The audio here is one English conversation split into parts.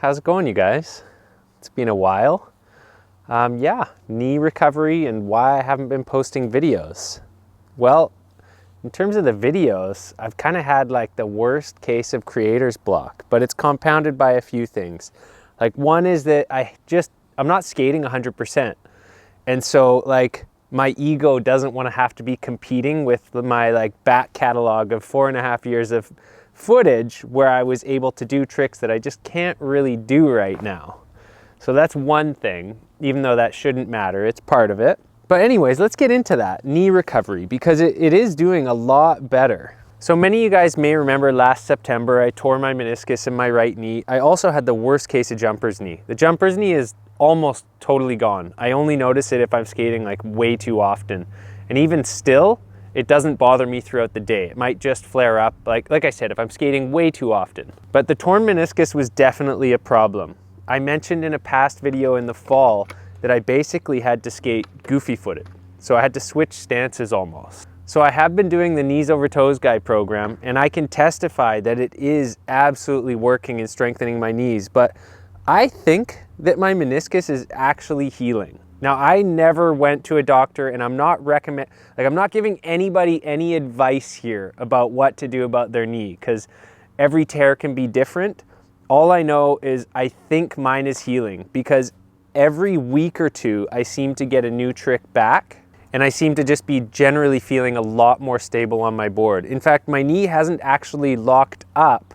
how's it going, you guys? It's been a while. Yeah, knee recovery and why I haven't been posting videos. Well, in terms of the videos, I've kind of had like the worst case of creator's block, but it's compounded by a few things. Like one is that I'm not skating 100%. And so like my ego doesn't want to have to be competing with my like back catalog of 4.5 years of footage where I was able to do tricks that I just can't really do right now. So that's one thing, even though that shouldn't matter, it's part of it. But anyways, let's get into that knee recovery because it is doing a lot better. So many of you guys may remember last September, I tore my meniscus in my right knee. I also had the worst case of jumper's knee. The jumper's knee is almost totally gone. I only notice it if I'm skating like way too often. And even still, it doesn't bother me throughout the day. It might just flare up, like I said, if I'm skating way too often. But the torn meniscus was definitely a problem. I mentioned in a past video in the fall that I basically had to skate goofy footed. So I had to switch stances almost. So I have been doing the Knees Over Toes Guy program, and I can testify that it is absolutely working and strengthening my knees, but I think that my meniscus is actually healing. Now, I never went to a doctor, and I'm not giving anybody any advice here about what to do about their knee, because every tear can be different. All I know is I think mine is healing, because every week or two, I seem to get a new trick back, and I seem to just be generally feeling a lot more stable on my board. In fact, my knee hasn't actually locked up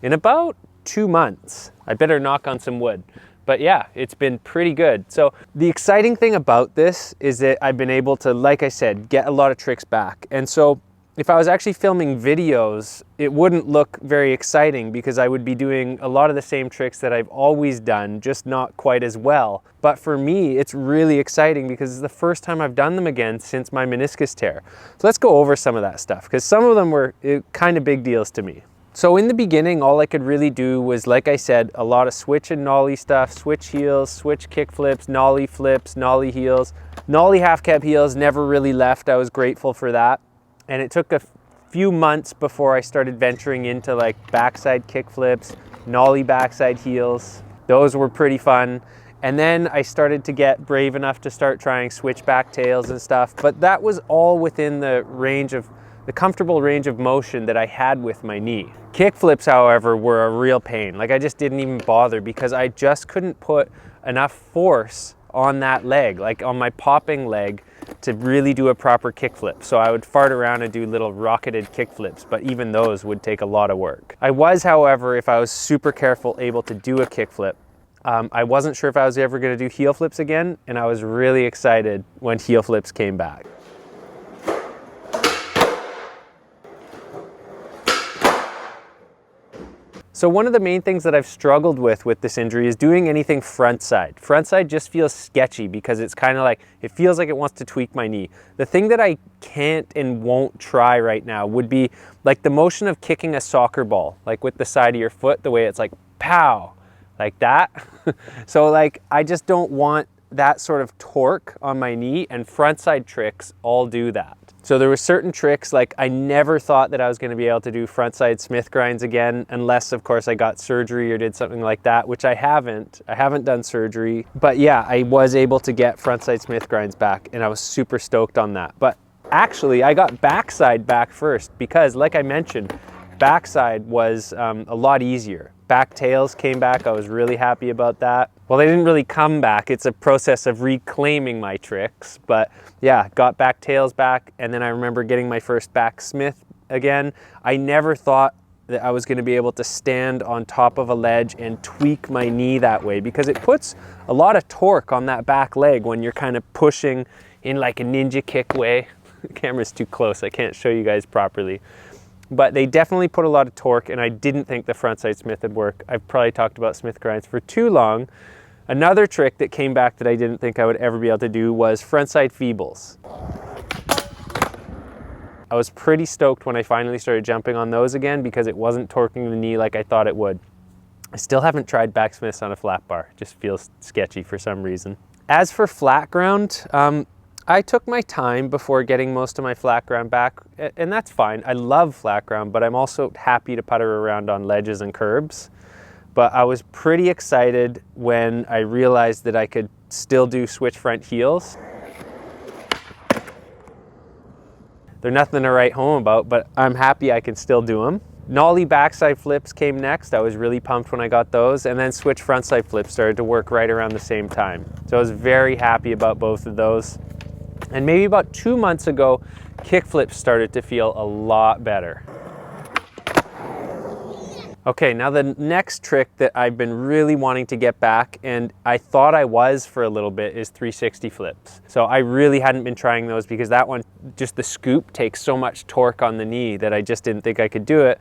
in about 2 months. I better knock on some wood. But yeah, it's been pretty good. So the exciting thing about this is that I've been able to, like I said, get a lot of tricks back. And so if I was actually filming videos, it wouldn't look very exciting because I would be doing a lot of the same tricks that I've always done, just not quite as well. But for me, it's really exciting because it's the first time I've done them again since my meniscus tear. So let's go over some of that stuff because some of them were kind of big deals to me. So in the beginning, all I could really do was, like I said, a lot of switch and nollie stuff, switch heels, switch kick flips, nollie heels. Nollie half cab heels never really left. I was grateful for that. And it took a few months before I started venturing into like backside kick flips, nollie backside heels. Those were pretty fun. And then I started to get brave enough to start trying switchback tails and stuff. But that was all within the comfortable range of motion that I had with my knee. Kick flips, however, were a real pain. Like I just didn't even bother because I just couldn't put enough force on that leg, like on my popping leg, to really do a proper kick flip. So I would fart around and do little rocketed kick flips, but even those would take a lot of work. I was, however, if I was super careful, able to do a kick flip. I wasn't sure if I was ever gonna do heel flips again, and I was really excited when heel flips came back. So one of the main things that I've struggled with this injury is doing anything front side. Front side just feels sketchy because it's kind of like, it feels like it wants to tweak my knee. The thing that I can't and won't try right now would be like the motion of kicking a soccer ball, like with the side of your foot, the way it's like, pow, like that. So like, I just don't want that sort of torque on my knee, and front side tricks all do that. So there were certain tricks, like I never thought that I was going to be able to do frontside Smith grinds again, unless of course I got surgery or did something like that, which I haven't. I haven't done surgery, but yeah, I was able to get frontside Smith grinds back and I was super stoked on that. But actually I got backside back first because, like I mentioned, backside was a lot easier. Back tails came back. I was really happy about that. Well, they didn't really come back. It's a process of reclaiming my tricks, but yeah, got back tails back. And then I remember getting my first back Smith again. I never thought that I was going to be able to stand on top of a ledge and tweak my knee that way because it puts a lot of torque on that back leg when you're kind of pushing in like a ninja kick way. The camera's too close. I can't show you guys properly. But they definitely put a lot of torque, and I didn't think the frontside Smith would work. I've probably talked about Smith grinds for too long. Another trick that came back that I didn't think I would ever be able to do was frontside feebles. I was pretty stoked when I finally started jumping on those again because it wasn't torquing the knee like I thought it would. I still haven't tried back Smiths on a flat bar. It just feels sketchy for some reason. As for flat ground, I took my time before getting most of my flat ground back, and that's fine. I love flat ground, but I'm also happy to putter around on ledges and curbs. but I was pretty excited when I realized that I could still do switch front heels. They're nothing to write home about, but I'm happy I can still do them. Nollie backside flips came next. I was really pumped when I got those, and then switch frontside flips started to work right around the same time. So I was very happy about both of those. And maybe about 2 months ago, kick flips started to feel a lot better. Okay, now the next trick that I've been really wanting to get back, and I thought I was for a little bit, is 360 flips. So I really hadn't been trying those because that one, just the scoop takes so much torque on the knee that I just didn't think I could do it.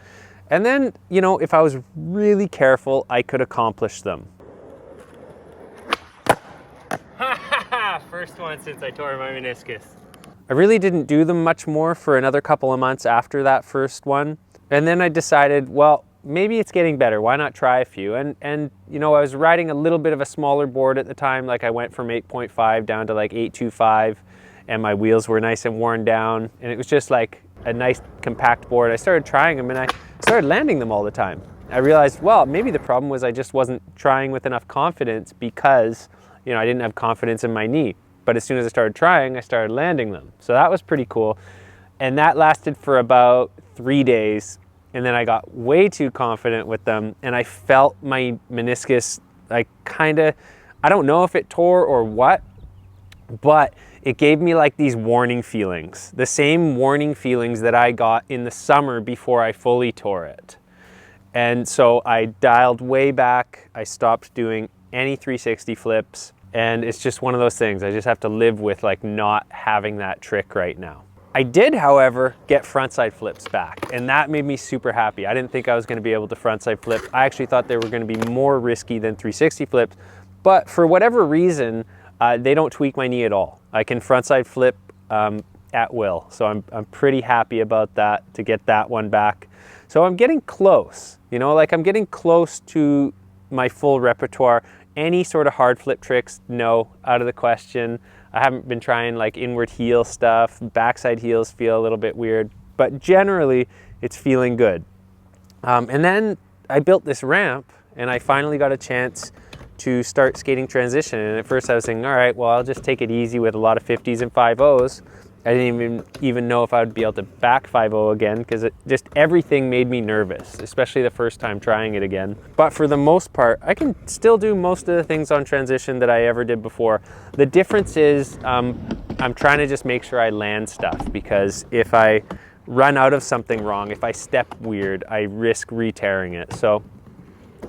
And then, you know, if I was really careful, I could accomplish them. First one since I tore my meniscus. I really didn't do them much more for another couple of months after that first one. And then I decided, well, maybe it's getting better. Why not try a few? And you know, I was riding a little bit of a smaller board at the time. Like I went from 8.5 down to like 8.25, and my wheels were nice and worn down. And it was just like a nice compact board. I started trying them and I started landing them all the time. I realized, well, maybe the problem was I just wasn't trying with enough confidence because, you know, I didn't have confidence in my knee. But as soon as I started trying, I started landing them. So that was pretty cool. And that lasted for about 3 days. And then I got way too confident with them, and I felt my meniscus like I don't know if it tore or what, but it gave me like these warning feelings, the same warning feelings that I got in the summer before I fully tore it. And so I dialed way back. I stopped doing any 360 flips, and it's just one of those things. I just have to live with like not having that trick right now. I did, however, get frontside flips back, and that made me super happy. I didn't think I was going to be able to frontside flip. I actually thought they were going to be more risky than 360 flips, but for whatever reason, they don't tweak my knee at all. I can frontside flip at will, so I'm pretty happy about that, to get that one back. So I'm getting close, you know, like I'm getting close to my full repertoire. Any sort of hard flip tricks, no, out of the question. I haven't been trying like inward heel stuff. Backside heels feel a little bit weird, but generally it's feeling good. And then I built this ramp and I finally got a chance to start skating transition. And at first I was thinking, all right, well, I'll just take it easy with a lot of 50s and 5.0s. I didn't even know if I would be able to back 5.0 again, because just everything made me nervous, especially the first time trying it again. But for the most part, I can still do most of the things on transition that I ever did before. The difference is I'm trying to just make sure I land stuff, because if I run out of something wrong, if I step weird, I risk re-tearing it. So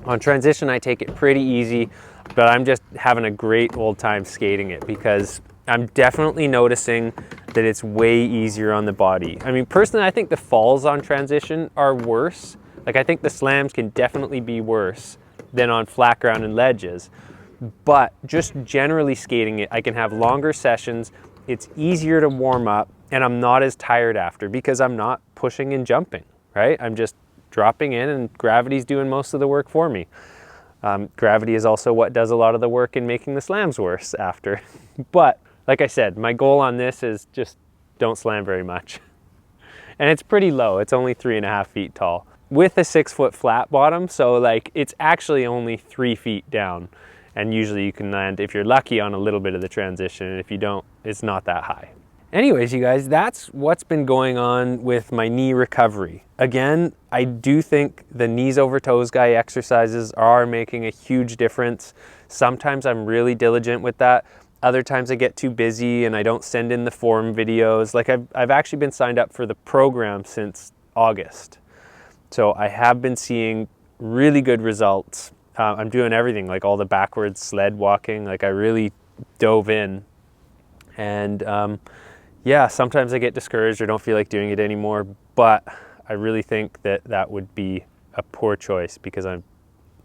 on transition, I take it pretty easy, but I'm just having a great old time skating it, because I'm definitely noticing that it's way easier on the body. I mean, personally, I think the falls on transition are worse. Like, I think the slams can definitely be worse than on flat ground and ledges. But just generally skating it, I can have longer sessions. It's easier to warm up, and I'm not as tired after because I'm not pushing and jumping, right? I'm just dropping in, and gravity's doing most of the work for me. Gravity is also what does a lot of the work in making the slams worse after. But like I said, my goal on this is just don't slam very much. And it's pretty low. It's only 3.5 feet tall with a 6 foot flat bottom. So like it's actually only 3 feet down. And usually you can land, if you're lucky, on a little bit of the transition. And if you don't, it's not that high. Anyways, you guys, that's what's been going on with my knee recovery. Again, I do think the knees over toes guy exercises are making a huge difference. Sometimes I'm really diligent with that. Other times I get too busy and I don't send in the form videos. Like I've actually been signed up for the program since August. So I have been seeing really good results. I'm doing everything, like all the backwards sled walking, like I really dove in. And yeah, sometimes I get discouraged or don't feel like doing it anymore, but I really think that that would be a poor choice because I'm,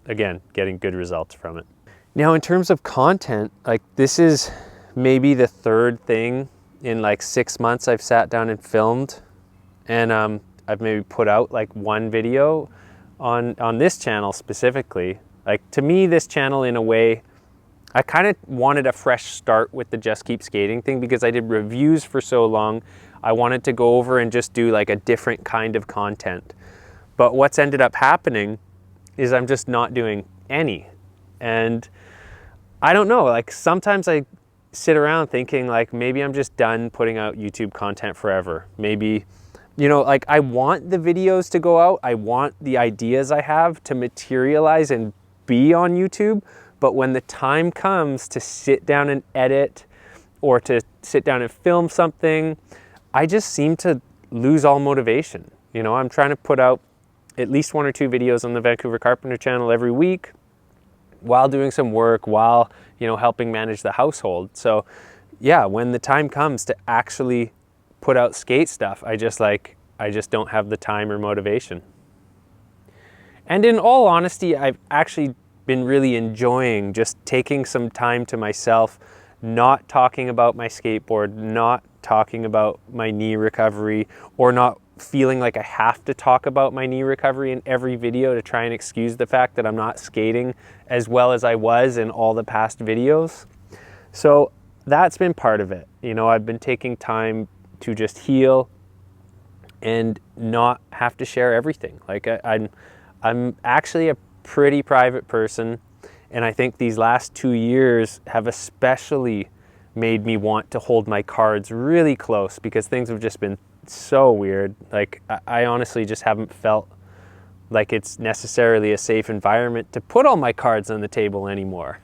again, getting good results from it. Now, in terms of content, like this is maybe the third thing in like 6 months I've sat down and filmed, and I've maybe put out like one video on this channel specifically. Like to me, this channel in a way, I kind of wanted a fresh start with the Just Keep Skating thing because I did reviews for so long. I wanted to go over and just do like a different kind of content. But what's ended up happening is I'm just not doing any. And I don't know, like sometimes I sit around thinking like maybe I'm just done putting out YouTube content forever. Maybe, you know, like I want the videos to go out. I want the ideas I have to materialize and be on YouTube. But when the time comes to sit down and edit or to sit down and film something, I just seem to lose all motivation. You know, I'm trying to put out at least 1 or 2 videos on the Vancouver Carpenter channel every week while doing some work, while, you know, helping manage the household. So yeah, when the time comes to actually put out skate stuff, I just don't have the time or motivation. And in all honesty, I've actually been really enjoying just taking some time to myself, not talking about my skateboard, not talking about my knee recovery, or not feeling like I have to talk about my knee recovery in every video to try and excuse the fact that I'm not skating as well as I was in all the past videos. So that's been part of it. You know, I've been taking time to just heal and not have to share everything. Like I'm actually a pretty private person, and I think these last 2 years have especially made me want to hold my cards really close because things have just been so weird. Like I honestly just haven't felt like it's necessarily a safe environment to put all my cards on the table anymore.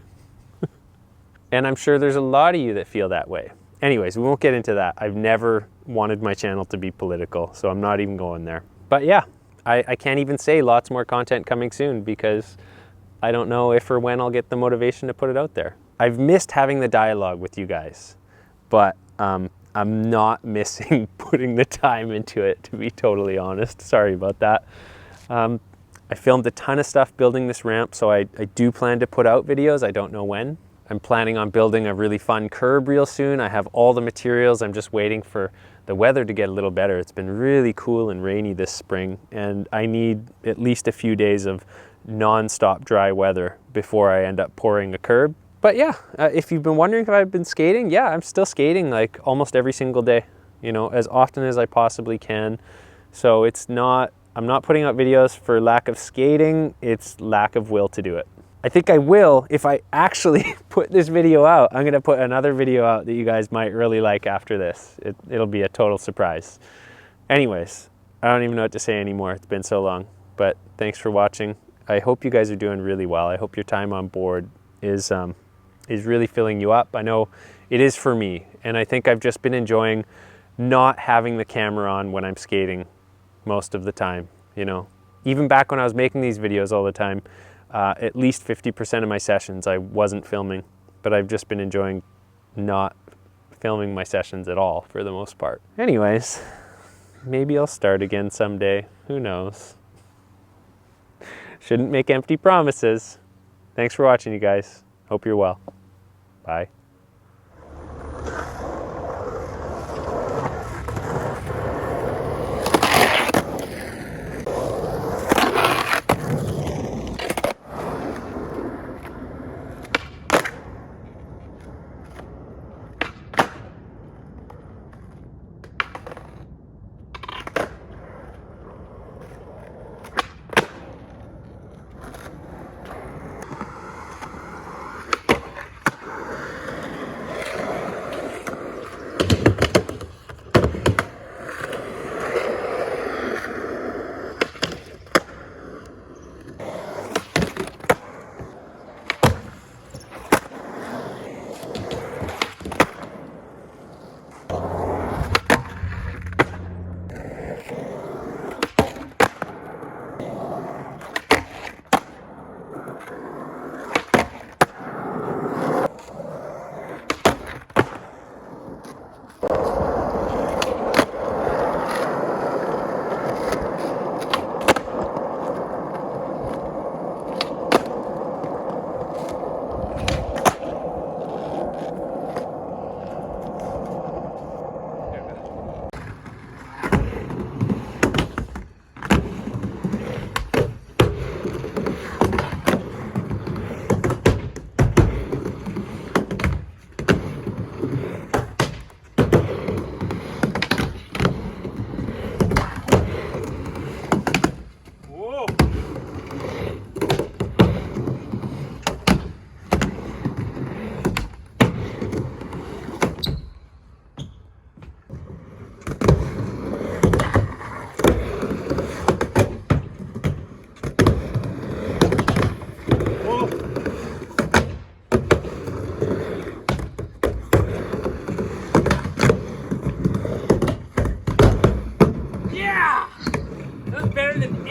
And I'm sure there's a lot of you that feel that way. Anyways, we won't get into that. I've never wanted my channel to be political, so I'm not even going there. But yeah, I can't even say lots more content coming soon because I don't know if or when I'll get the motivation to put it out there. I've missed having the dialogue with you guys, but I'm not missing putting the time into it, to be totally honest. Sorry about that. I filmed a ton of stuff building this ramp, so I do plan to put out videos. I don't know when. I'm planning on building a really fun curb real soon. I have all the materials. I'm just waiting for the weather to get a little better. It's been really cool and rainy this spring, and I need at least a few days of non-stop dry weather before I end up pouring a curb. But yeah, if you've been wondering if I've been skating, yeah, I'm still skating like almost every single day, you know, as often as I possibly can. So I'm not putting out videos for lack of skating, it's lack of will to do it. I think I will, if I actually put this video out, I'm gonna put another video out that you guys might really like after this. It'll be a total surprise. Anyways, I don't even know what to say anymore. It's been so long, but thanks for watching. I hope you guys are doing really well. I hope your time on board is really filling you up. I know it is for me, and I think I've just been enjoying not having the camera on when I'm skating most of the time, you know. Even back when I was making these videos all the time, at least 50% of my sessions I wasn't filming, but I've just been enjoying not filming my sessions at all for the most part. Anyways, maybe I'll start again someday. Who knows? Shouldn't make empty promises. Thanks for watching, you guys. Hope you're well. Bye.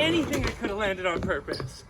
anything I could have landed on purpose.